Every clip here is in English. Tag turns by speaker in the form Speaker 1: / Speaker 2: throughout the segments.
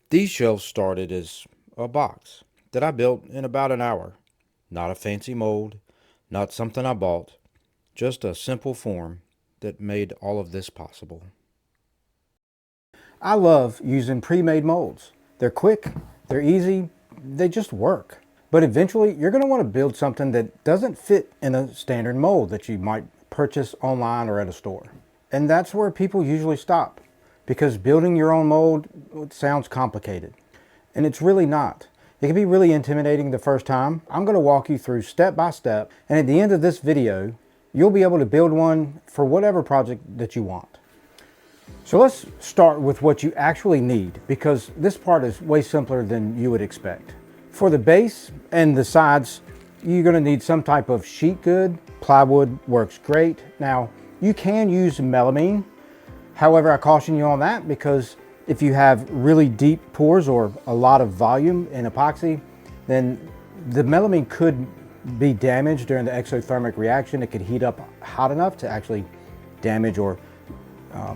Speaker 1: These shelves started as a box that I built in about an hour. Not a fancy mold, not something I bought, just a simple form that made all of this possible.
Speaker 2: I love using pre-made molds. They're quick, they're easy, they just work. But eventually you're going to want to build something that doesn't fit in a standard mold that you might purchase online or at a store. And that's where people usually stop, because building your own mold sounds complicated. And it's really not. It can be really intimidating the first time. I'm going to walk you through step by step, and at the end of this video, you'll be able to build one for whatever project that you want. So let's start with what you actually need, because this part is way simpler than you would expect. For the base and the sides, you're going to need some type of sheet good. Plywood works great. Now, you can use melamine. However, I caution you on that, because if you have really deep pores or a lot of volume in epoxy, then the melamine could be damaged during the exothermic reaction. It could heat up hot enough to actually damage or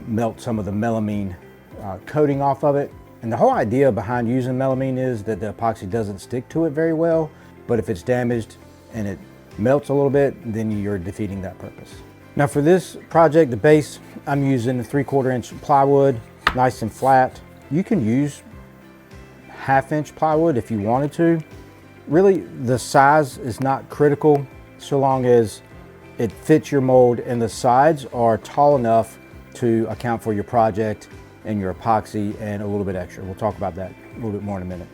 Speaker 2: melt some of the melamine coating off of it. And the whole idea behind using melamine is that the epoxy doesn't stick to it very well, but if it's damaged and it melts a little bit, then you're defeating that purpose. Now for this project, the base, I'm using a 3/4 inch plywood, nice and flat. You can use 1/2 inch plywood if you wanted to. Really, the size is not critical so long as it fits your mold and the sides are tall enough to account for your project and your epoxy and a little bit extra. We'll talk about that a little bit more in a minute.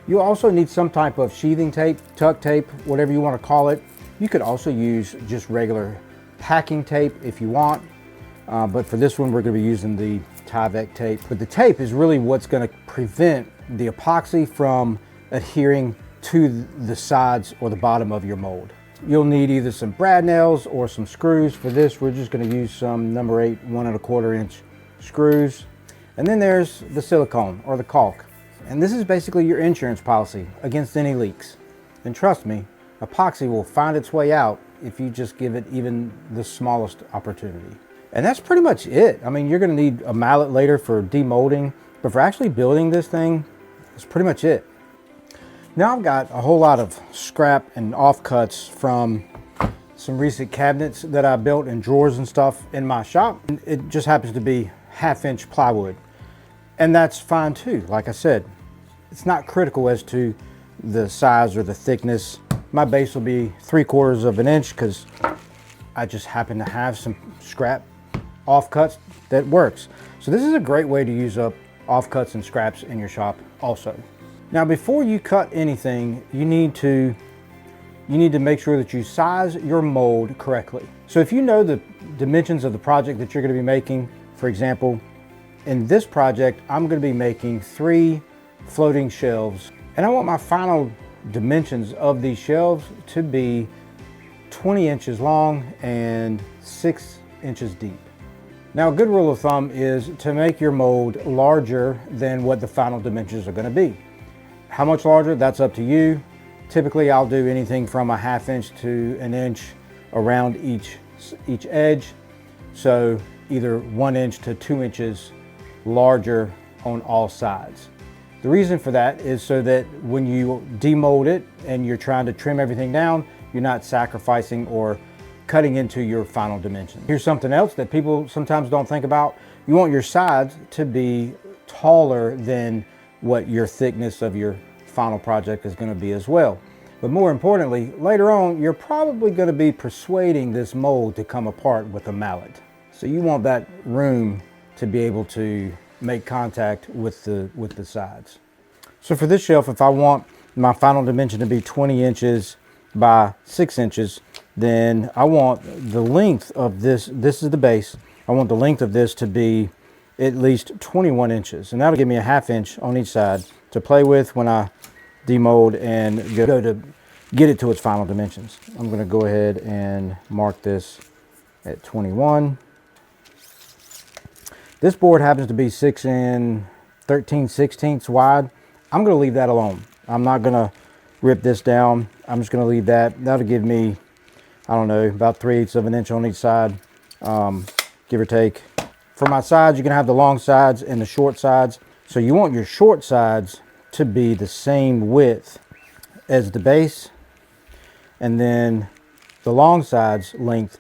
Speaker 2: You also need some type of sheathing tape, tuck tape, whatever you want to call it. You could also use just regular packing tape if you want, but for this one we're going to be using the Tyvek tape. But the tape is really what's going to prevent the epoxy from adhering to the sides or the bottom of your mold. You'll need either some brad nails or some screws. For this, we're just going to use some number 8 1 1/4 inch screws. And then there's the silicone or the caulk. And this is basically your insurance policy against any leaks. And trust me, epoxy will find its way out if you just give it even the smallest opportunity. And that's pretty much it. I mean, you're going to need a mallet later for demolding, but for actually building this thing, that's pretty much it. Now I've got a whole lot of scrap and offcuts from some recent cabinets that I built in drawers and stuff in my shop. It just happens to be 1/2 inch plywood. And that's fine too. Like I said, it's not critical as to the size or the thickness. My base will be 3/4 of an inch because I just happen to have some scrap offcuts that works. So this is a great way to use up offcuts and scraps in your shop also. Now before you cut anything, you need to make sure that you size your mold correctly. So if you know the dimensions of the project that you're going to be making, for example, in this project, I'm going to be making 3 floating shelves, and I want my final dimensions of these shelves to be 20 inches long and 6 inches deep. Now a good rule of thumb is to make your mold larger than what the final dimensions are going to be. How much larger, that's up to you. Typically I'll do anything from a 1/2 inch to an inch around each edge. So either 1 inch to 2 inches larger on all sides. The reason for that is so that when you demold it and you're trying to trim everything down, you're not sacrificing or cutting into your final dimension. Here's something else that people sometimes don't think about. You want your sides to be taller than what your thickness of your final project is going to be as well. But more importantly, later on, you're probably going to be persuading this mold to come apart with a mallet. So you want that room to be able to make contact with the sides. So for this shelf, if I want my final dimension to be 20 inches by 6 inches, then I want the length of this is the base, I want the length of this to be at least 21 inches. And that'll give me a 1/2 inch on each side to play with when I demold and go to get it to its final dimensions. I'm going to go ahead and mark this at 21. This board happens to be 6 13/16 wide. I'm going to leave that alone. I'm not going to rip this down. I'm just going to leave that. That'll give me, I don't know, about 3/8 of an inch on each side, give or take. For my sides, you're going to have the long sides and the short sides. So you want your short sides to be the same width as the base, and then the long sides length,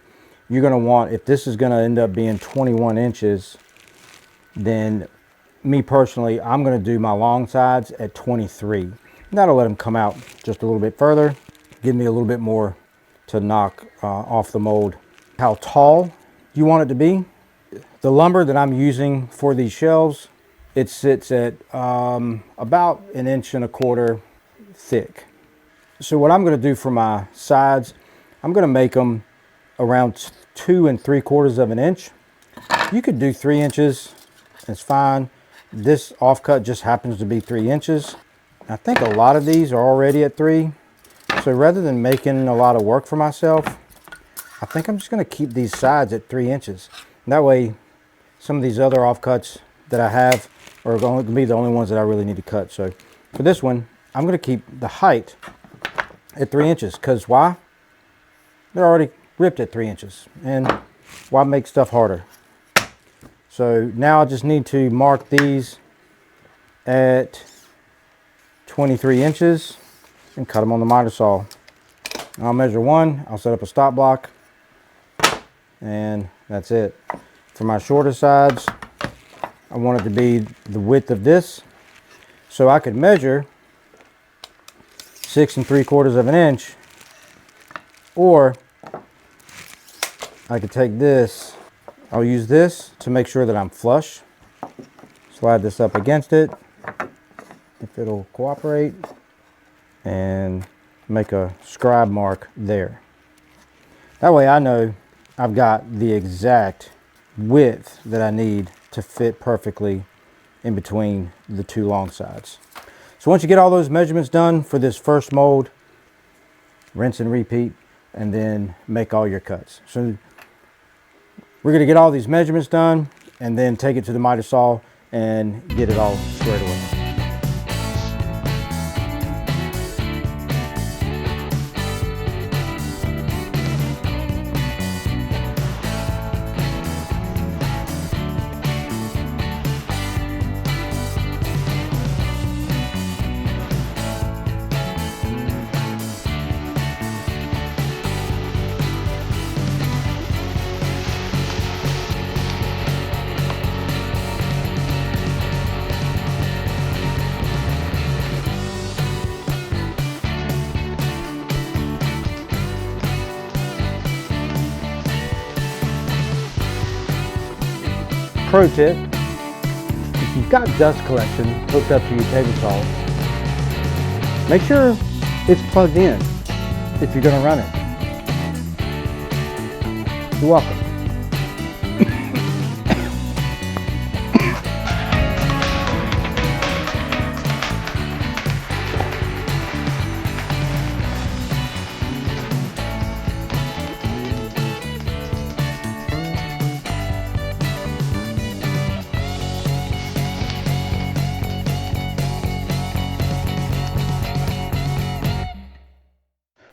Speaker 2: you're going to want, if this is going to end up being 21 inches, then me personally, I'm going to do my long sides at 23. That'll let them come out just a little bit further, give me a little bit more to knock off the mold. How tall you want it to be. The lumber that I'm using for these shelves, it sits at about 1.25 inches thick. So what I'm going to do for my sides, I'm going to make them around 2 3/4 inches. You could do 3 inches, it's fine. This offcut just happens to be 3 inches. I think a lot of these are already at 3. So rather than making a lot of work for myself, I think I'm just going to keep these sides at 3 inches. That way, some of these other offcuts that I have are going to be the only ones that I really need to cut. So for this one, I'm going to keep the height at 3 inches. Because why? They're already ripped at 3 inches. And why make stuff harder? So now I just need to mark these at 23 inches and cut them on the miter saw. I'll measure one, I'll set up a stop block, and that's it. For my shorter sides, I want it to be the width of this. So I could measure 6 3/4 inches, or I could take this. I'll use this to make sure that I'm flush. Slide this up against it, if it'll cooperate, and make a scribe mark there. That way I know I've got the exact width that I need to fit perfectly in between the two long sides. So once you get all those measurements done for this first mold, rinse and repeat, and then make all your cuts. So we're going to get all these measurements done and then take it to the miter saw and get it all squared away. Pro tip, if you've got dust collection hooked up to your table saw, make sure it's plugged in if you're going to run it. You're welcome.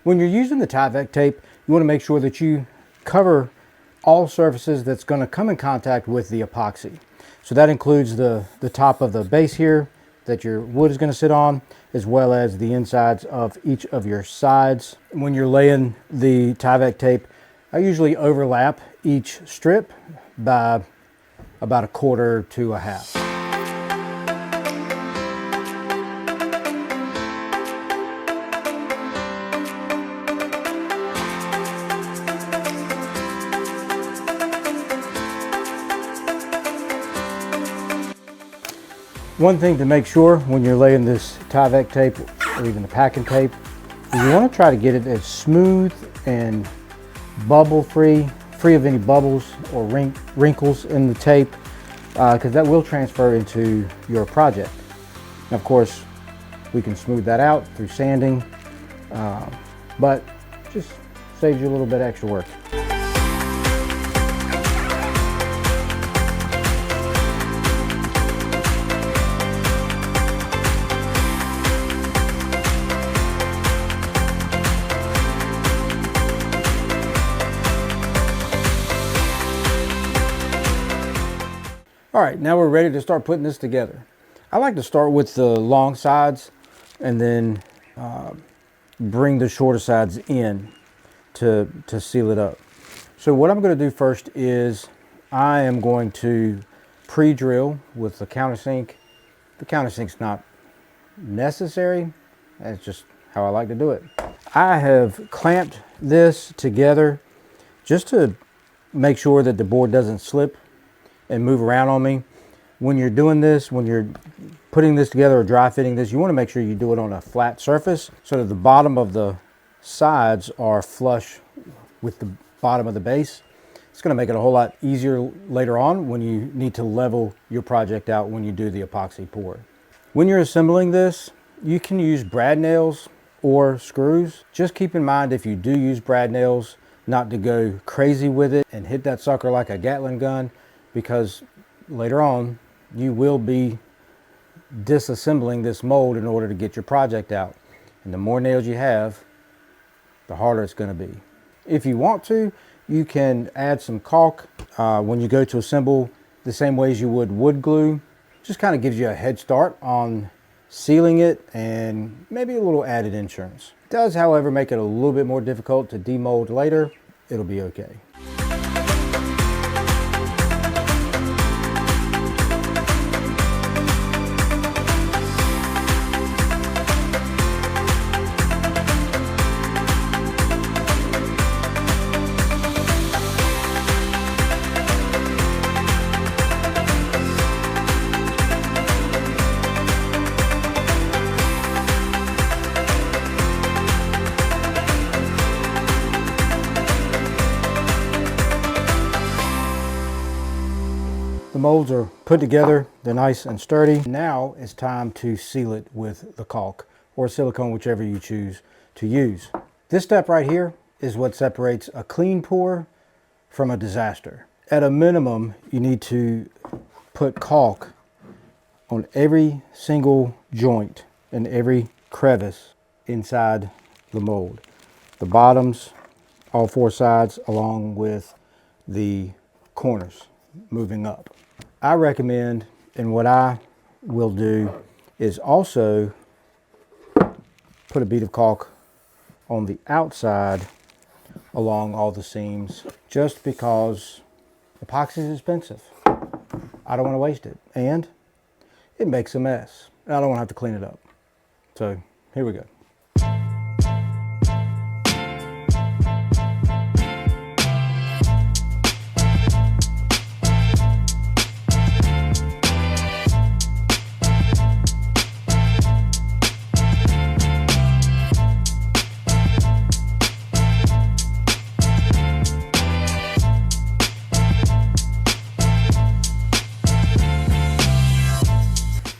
Speaker 2: When you're using the Tyvek tape, you want to make sure that you cover all surfaces that's going to come in contact with the epoxy. So that includes the top of the base here that your wood is going to sit on, as well as the insides of each of your sides. When you're laying the Tyvek tape, I usually overlap each strip by about 1/4 to 1/2. One thing to make sure when you're laying this Tyvek tape or even the packing tape is you want to try to get it as smooth and bubble free of any bubbles or wrinkles in the tape, because that will transfer into your project. And of course, we can smooth that out through sanding, but just saves you a little bit extra work. All right, now we're ready to start putting this together. I like to start with the long sides and then bring the shorter sides in to seal it up. So what I'm going to do first is I am going to pre-drill with the countersink. The countersink's not necessary, that's just how I like to do it. I have clamped this together just to make sure that the board doesn't slip and move around on me. When you're doing this, when you're putting this together or dry fitting this, you want to make sure you do it on a flat surface so that the bottom of the sides are flush with the bottom of the base. It's going to make it a whole lot easier later on when you need to level your project out when you do the epoxy pour. When you're assembling this, you can use brad nails or screws. Just keep in mind, if you do use brad nails, not to go crazy with it and hit that sucker like a Gatling gun, because later on you will be disassembling this mold in order to get your project out. And the more nails you have, the harder it's going to be. If you want to, you can add some caulk when you go to assemble the same way as you would wood glue. Just kind of gives you a head start on sealing it and maybe a little added insurance. It does, however, make it a little bit more difficult to demold later. It'll be okay. The molds are put together, they're nice and sturdy. Now it's time to seal it with the caulk or silicone, whichever you choose to use. This step right here is what separates a clean pour from a disaster. At a minimum, you need to put caulk on every single joint and every crevice inside the mold. The bottoms, all four sides, along with the corners moving up. I recommend, and what I will do is also put a bead of caulk on the outside along all the seams, just because epoxy is expensive. I don't want to waste it, and it makes a mess. I don't want to have to clean it up. So here we go.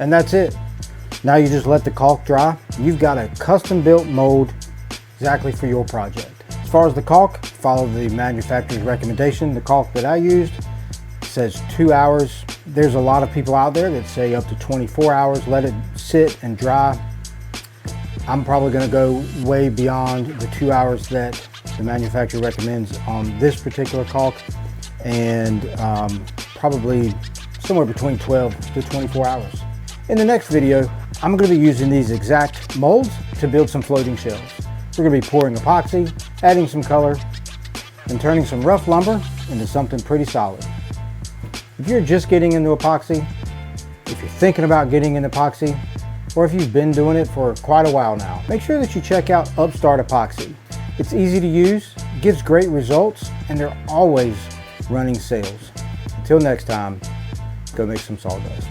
Speaker 2: And that's it. Now you just let the caulk dry. You've got a custom built mold exactly for your project. As far as the caulk, follow the manufacturer's recommendation. The caulk that I used says 2 hours. There's a lot of people out there that say up to 24 hours. Let it sit and dry. I'm probably going to go way beyond the 2 hours that the manufacturer recommends on this particular caulk, and probably somewhere between 12 to 24 hours. In the next video, I'm going to be using these exact molds to build some floating shells. We're going to be pouring epoxy, adding some color, and turning some rough lumber into something pretty solid. If you're just getting into epoxy, if you're thinking about getting into epoxy, or if you've been doing it for quite a while now, make sure that you check out Upstart Epoxy. It's easy to use, gives great results, and they're always running sales. Until next time, go make some sawdust.